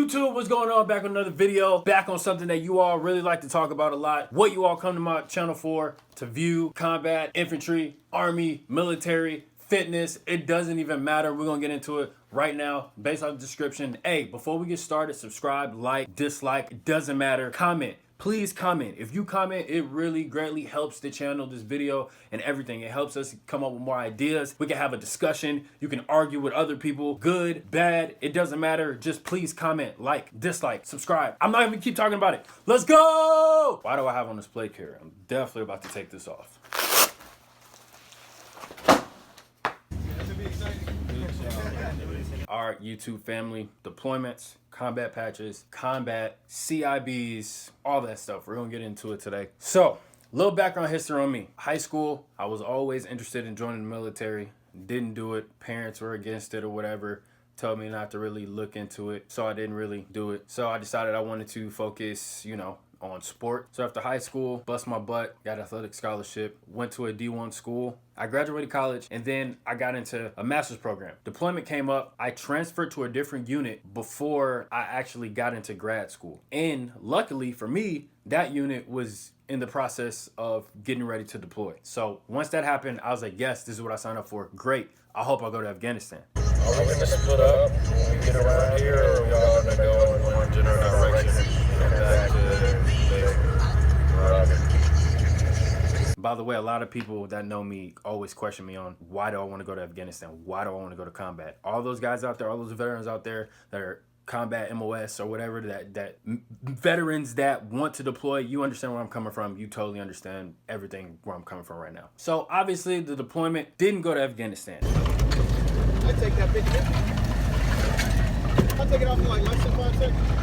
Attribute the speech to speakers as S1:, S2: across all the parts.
S1: YouTube, what's going on? Back with another video, back on something that you all really like to talk about a lot. What you all come to my channel for, to view combat, infantry, army, military, fitness. It doesn't even matter. We're gonna get into it right now based on the description. Hey, before we get started, subscribe, like, dislike, it doesn't matter. Comment. Please comment. If you comment, it really greatly helps the channel, this video, and everything. It helps us come up with more ideas. We can have a discussion. You can argue with other people. Good, bad, it doesn't matter. Just please comment, like, dislike, subscribe. I'm not even keep talking about it. Let's go! Why do I have on this plate here? I'm definitely about to take this off. All right, YouTube family, deployments, combat patches, combat, CIBs, all that stuff. We're gonna get into it today. So, little background history on me. High school, I was always interested in joining the military. Didn't do it. Parents were against it or whatever. Told me not to really look into it, so I didn't really do it. So I decided I wanted to focus, on sport. So after high school, bust my butt, got athletic scholarship, went to a D1 school. I graduated college, and then I got into a master's program. Deployment came up. I transferred to a different unit before I actually got into grad school. And luckily for me, that unit was in the process of getting ready to deploy. So once that happened, I was like, yes, this is what I signed up for. Great. I hope I go to Afghanistan.
S2: Are we gonna split up when we get around here, or are we all gonna go in one general direction and back to
S1: By the way, a lot of people that know me always question me on why do I want to go to Afghanistan? Why do I want to go to combat? All those guys out there, all those veterans out there that are combat MOS or whatever, that veterans that want to deploy, you understand where I'm coming from. You totally understand everything where I'm coming from right now. So obviously the deployment didn't go to Afghanistan.
S3: I take that picture. I'll take it off in like less than 5 seconds.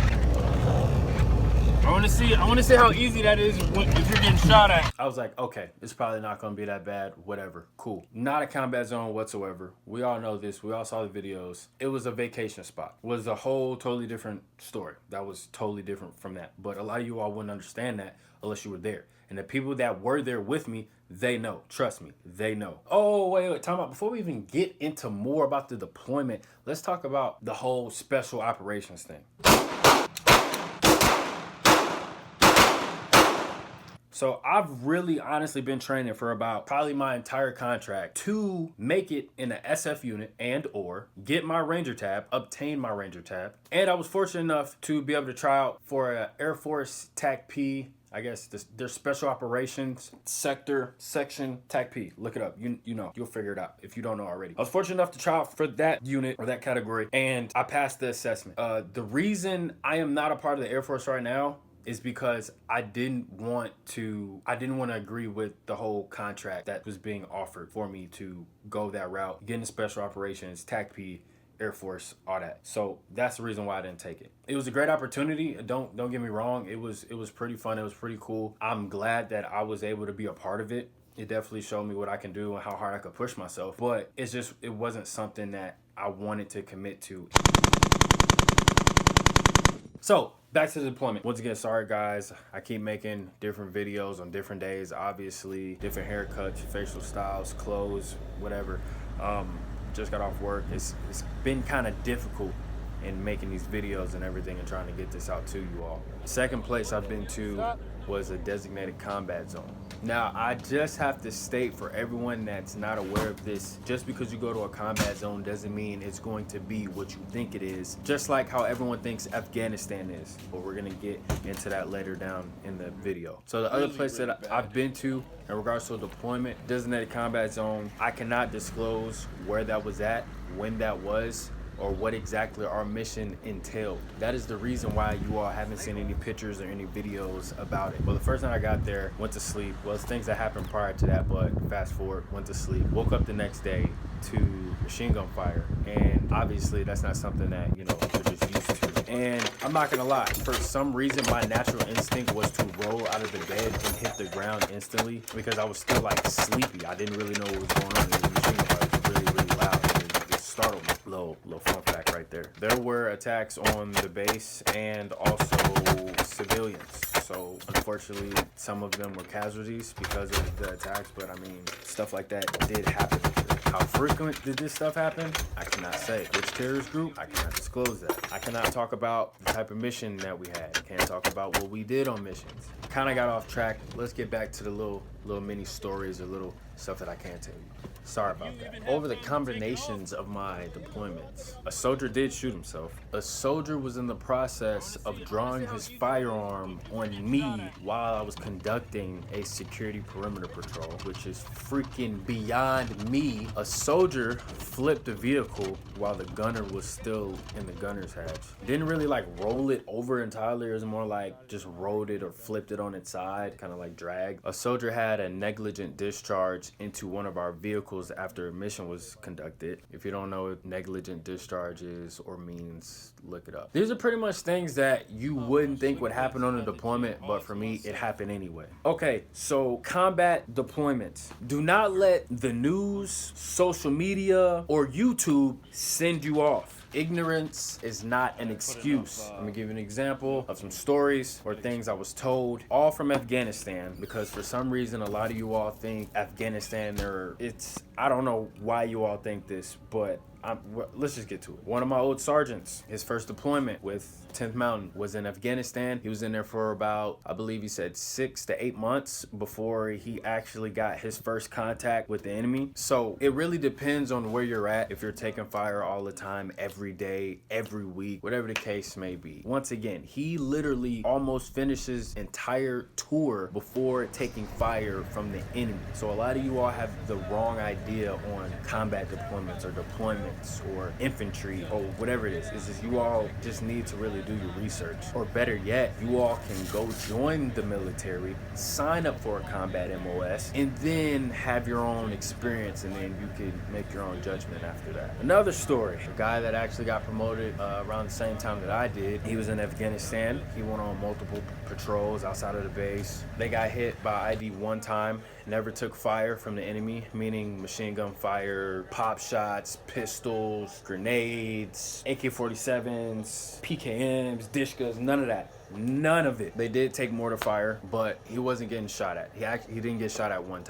S1: I want to see how easy that is if you're getting shot at. I was like, okay, it's probably not going to be that bad. Whatever. Cool. Not a combat zone whatsoever. We all know this. We all saw the videos. It was a vacation spot. It was a whole totally different story. That was totally different from that. But a lot of you all wouldn't understand that unless you were there. And the people that were there with me, they know. Trust me, they know. Oh, wait, time out. Before we even get into more about the deployment, let's talk about the whole special operations thing. So I've really honestly been training for about probably my entire contract to make it in an SF unit and or get my Ranger tab, obtain my Ranger tab. And I was fortunate enough to be able to try out for an Air Force TAC P. I guess their special operations section TAC P. Look it up. You know, you'll figure it out if you don't know already. I was fortunate enough to try out for that unit or that category, and I passed the assessment. The reason I am not a part of the Air Force right now is because I didn't want to agree with the whole contract that was being offered for me to go that route, get into special operations, TAC P, Air Force, all that. So that's the reason why I didn't take it. It was a great opportunity. Don't get me wrong. It was pretty fun. It was pretty cool. I'm glad that I was able to be a part of it. It definitely showed me what I can do and how hard I could push myself. But it wasn't something that I wanted to commit to. So back to the deployment. Once again, sorry guys, I keep making different videos on different days, obviously, different haircuts, facial styles, clothes, whatever. Just got off work. It's been kind of difficult in making these videos and everything and trying to get this out to you all. Second place I've been to was a designated combat zone. Now, I just have to state for everyone that's not aware of this, just because you go to a combat zone doesn't mean it's going to be what you think it is. Just like how everyone thinks Afghanistan is. But we're gonna get into that later down in the video. So the other place that I've been to in regards to a deployment, designated combat zone, I cannot disclose where that was at, when that was, or what exactly our mission entailed. That is the reason why you all haven't seen any pictures or any videos about it. Well, the first night I got there, went to sleep. Well, it's things that happened prior to that, but fast forward, went to sleep. Woke up the next day to machine gun fire. And obviously that's not something that, you're just used to. And I'm not gonna lie, for some reason, my natural instinct was to roll out of the bed and hit the ground instantly because I was still like sleepy. I didn't really know what was going on. It was machine gun fire. It was really, really loud. It startled me. Little fun fact right there. There were attacks on the base and also civilians. So unfortunately, some of them were casualties because of the attacks. But I mean, stuff like that did happen. How frequent did this stuff happen? I cannot say. Which terrorist group? I cannot disclose that. I cannot talk about the type of mission that we had. I can't talk about what we did on missions. Kind of got off track. Let's get back to the little mini stories or little stuff that I can tell you. Sorry about that. Over the combinations of my deployments, a soldier did shoot himself. A soldier was in the process of drawing his firearm on me while I was conducting a security perimeter patrol, which is freaking beyond me. A soldier flipped a vehicle while the gunner was still in the gunner's hatch. Didn't really like roll it over entirely. It was more like just rolled it or flipped it on its side, kind of like drag. A soldier had a negligent discharge into one of our vehicles after a mission was conducted. If you don't know what negligent discharge is or means, look it up. These are pretty much things that you wouldn't think would happen on a deployment, but for me, it happened anyway. Okay, so combat deployments. Do not let the news, social media, or YouTube send you off. Ignorance is not an excuse. Let me give you an example of some stories or things I was told, all from Afghanistan, because for some reason a lot of you all think Afghanistan, I don't know why you all think this, but let's just get to it. One of my old sergeants, his first deployment with 10th Mountain was in Afghanistan. He was in there for about, I believe he said 6 to 8 months before he actually got his first contact with the enemy. So it really depends on where you're at, if you're taking fire all the time, every day, every week, whatever the case may be. Once again, he literally almost finishes entire tour before taking fire from the enemy. So a lot of you all have the wrong idea on combat deployments or deployments or infantry or whatever it is. It's just you all just need to really do your research. Or better yet, you all can go join the military, sign up for a combat MOS, and then have your own experience, and then you can make your own judgment after that. Another story, a guy that actually got promoted around the same time that I did. He was in Afghanistan. He went on multiple patrols outside of the base. They got hit by ID one time, never took fire from the enemy, meaning machine gun fire, pop shots, pistols, grenades, AK-47s, PKMs, Dishkas, none of that. None of it. They did take mortar fire, but he wasn't getting shot at. He didn't get shot at once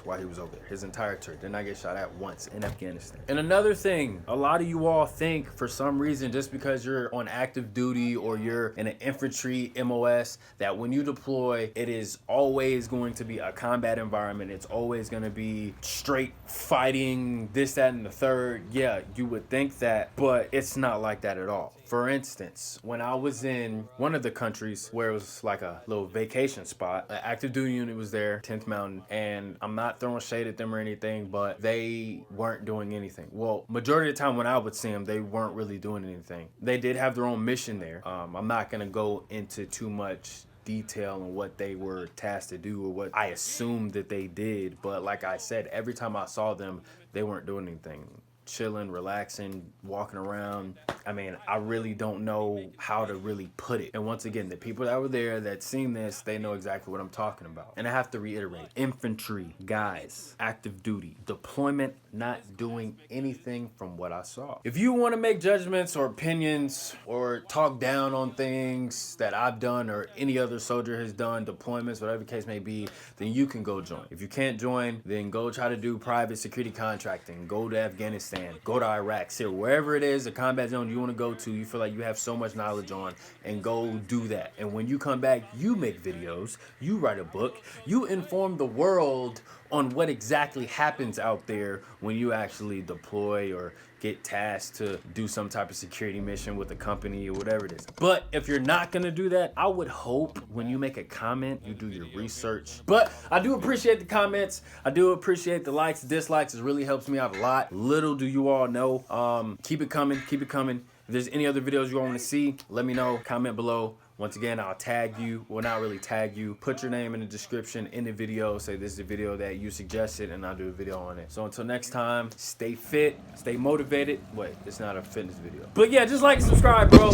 S1: while he was over there. His entire tour did not get shot at once in Afghanistan. And another thing, a lot of you all think for some reason, just because you're on active duty or you're in an infantry MOS, that when you deploy, it is always going to be a combat environment. It's always going to be straight fighting, this, that, and the third. Yeah, you would think that, but it's not like that at all. For instance, when I was in one of the countries where it was like a little vacation spot, an active duty unit was there, 10th Mountain, and I'm not throwing shade at them or anything, but they weren't doing anything. Well, majority of the time when I would see them, they weren't really doing anything. They did have their own mission there. I'm not gonna go into too much detail on what they were tasked to do or what I assumed that they did, but like I said, every time I saw them, they weren't doing anything. Chilling, relaxing, walking around. I mean, I really don't know how to really put it. And once again, the people that were there that seen this, they know exactly what I'm talking about. And I have to reiterate, infantry guys, active duty, deployment, not doing anything from what I saw. If you want to make judgments or opinions or talk down on things that I've done or any other soldier has done, deployments, whatever the case may be, then you can go join. If you can't join, then go try to do private security contracting, go to Afghanistan, go to Iraq, Syria, wherever it is, a combat zone you want to go to, you feel like you have so much knowledge on, and go do that. And when you come back, you make videos, you write a book, you inform the world on what exactly happens out there when you actually deploy or get tasked to do some type of security mission with a company or whatever it is. But if you're not gonna do that, I would hope when you make a comment, you do your research. But I do appreciate the comments. I do appreciate the likes, dislikes. It really helps me out a lot. Little do you all know. Keep it coming, keep it coming. If there's any other videos you all want to see, let me know, comment below. Once again, I'll tag you, well, not really tag you, put your name in the description in the video, say this is the video that you suggested, and I'll do a video on it. So until next time, stay fit, stay motivated. Wait, it's not a fitness video. But yeah, just like and subscribe, bro.